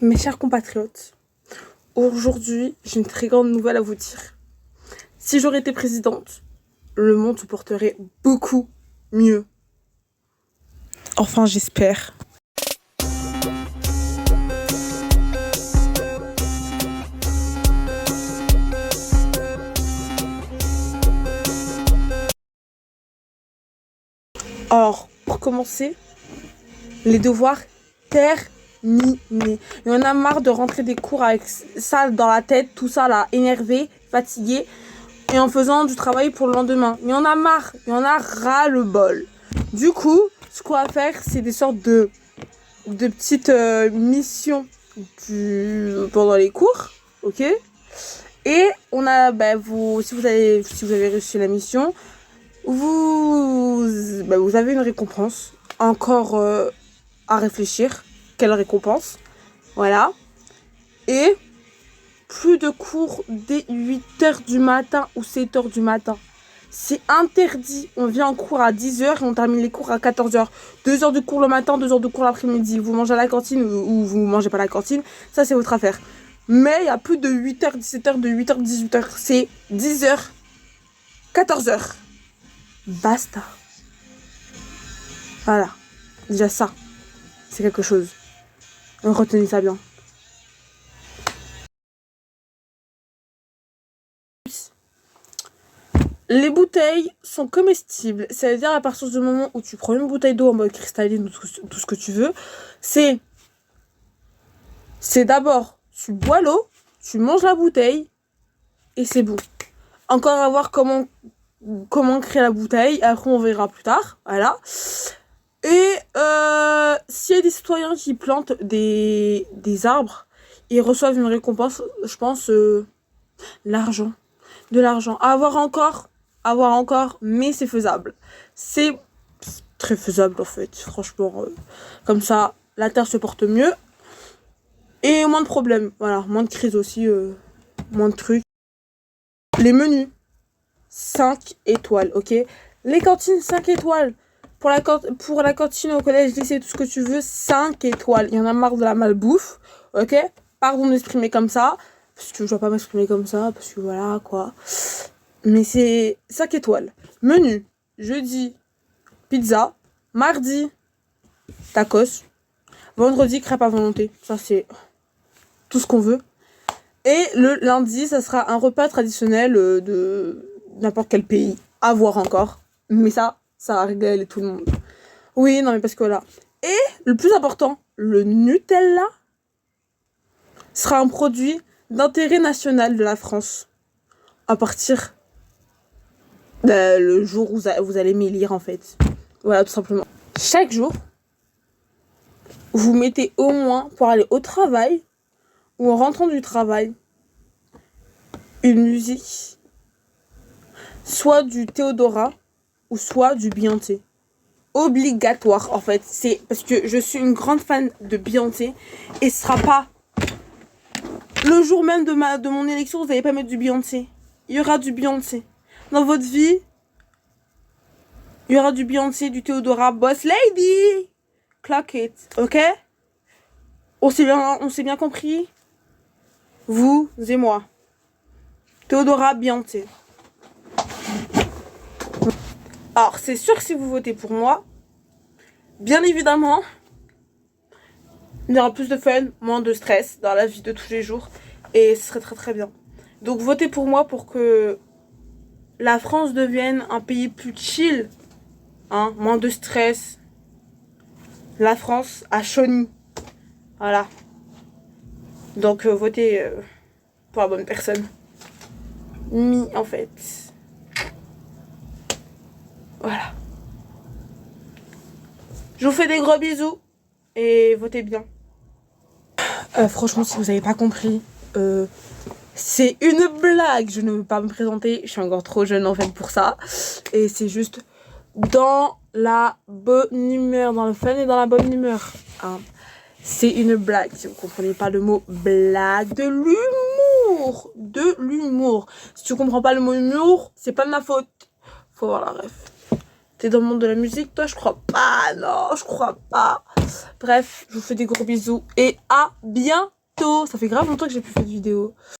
Mes chers compatriotes, aujourd'hui, j'ai une très grande nouvelle à vous dire. Si j'aurais été présidente, le monde se porterait beaucoup mieux. Enfin, j'espère. Or, pour commencer, les devoirs terminés. Il y en a marre de rentrer des cours avec ça dans la tête, tout ça là, énervé, fatigué, et en faisant du travail pour le lendemain. Il y en a marre, il y en a ras le bol. Du coup, ce qu'on va faire, c'est des sortes de petites missions pendant les cours, ok? Et on a, si vous avez réussi la mission, vous avez une récompense. Encore à réfléchir. Quelle récompense? Voilà. Et plus de cours dès 8h du matin ou 7h du matin. C'est interdit. On vient en cours à 10h et on termine les cours à 14h. 2 heures de cours le matin, 2 heures de cours l'après-midi. Vous mangez à la cantine ou vous mangez pas à la cantine. Ça, c'est votre affaire. Mais il y a plus de 8h, 17h, de 8h, 18h. C'est 10h, 14h. Basta. Voilà. Déjà ça, c'est quelque chose. Retenez ça bien. Les bouteilles sont comestibles. C'est-à-dire à partir du moment où tu prends une bouteille d'eau en mode cristalline ou tout ce que tu veux, c'est d'abord, tu bois l'eau, tu manges la bouteille et c'est bon. Encore à voir comment créer la bouteille. Après, on verra plus tard. Voilà. Et s'il y a des citoyens qui plantent des arbres, ils reçoivent une récompense, je pense, l'argent. De l'argent. À avoir encore, mais c'est faisable. C'est très faisable en fait, franchement. Comme ça, la terre se porte mieux. Et moins de problèmes. Voilà, moins de crises aussi, moins de trucs. Les menus, 5 étoiles, ok? Les cantines, 5 étoiles. Pour la cantine au collège, lycée, tout ce que tu veux, 5 étoiles. Il y en a marre de la malbouffe, ok? Pardon de m'exprimer comme ça, parce que je dois pas m'exprimer comme ça, parce que voilà, quoi. Mais c'est 5 étoiles. Menu, jeudi, pizza. Mardi, tacos. Vendredi, crêpes à volonté. Ça, c'est tout ce qu'on veut. Et le lundi, ça sera un repas traditionnel de n'importe quel pays. À voir encore. Mais ça va régaler tout le monde. Oui, non, mais parce que voilà. Et le plus important, le Nutella sera un produit d'intérêt national de la France. À partir le jour où vous allez m'élire, en fait. Voilà, tout simplement. Chaque jour, vous mettez au moins, pour aller au travail, ou en rentrant du travail, une musique, soit du Théodora, ou soit du Beyoncé. Obligatoire, en fait. C'est parce que je suis une grande fan de Beyoncé, et ce sera pas le jour même de mon élection, vous n'allez pas mettre du Beyoncé. Il y aura du Beyoncé. Dans votre vie, il y aura du Beyoncé, du Théodora, Boss Lady. Clock it, ok? On s'est bien compris? Vous et moi. Théodora, Beyoncé. Alors, c'est sûr que si vous votez pour moi, bien évidemment, il y aura plus de fun, moins de stress dans la vie de tous les jours. Et ce serait très très bien. Donc, votez pour moi pour que la France devienne un pays plus chill. Hein, moins de stress. La France à Chauny. Voilà. Donc, votez pour la bonne personne. En fait. Voilà. Je vous fais des gros bisous. Et votez bien. Franchement, si vous n'avez pas compris, c'est une blague. Je ne veux pas me présenter. Je suis encore trop jeune en fait pour ça. Et c'est juste dans la bonne humeur, dans le fun et dans la bonne humeur. Hein. C'est une blague. Si vous ne comprenez pas le mot blague, de l'humour. De l'humour. Si tu comprends pas le mot humour, c'est pas de ma faute. Faut voir la ref. T'es dans le monde de la musique, toi? Je crois pas. Non, je crois pas. Bref, je vous fais des gros bisous et à bientôt. Ça fait grave longtemps que j'ai plus fait de vidéo.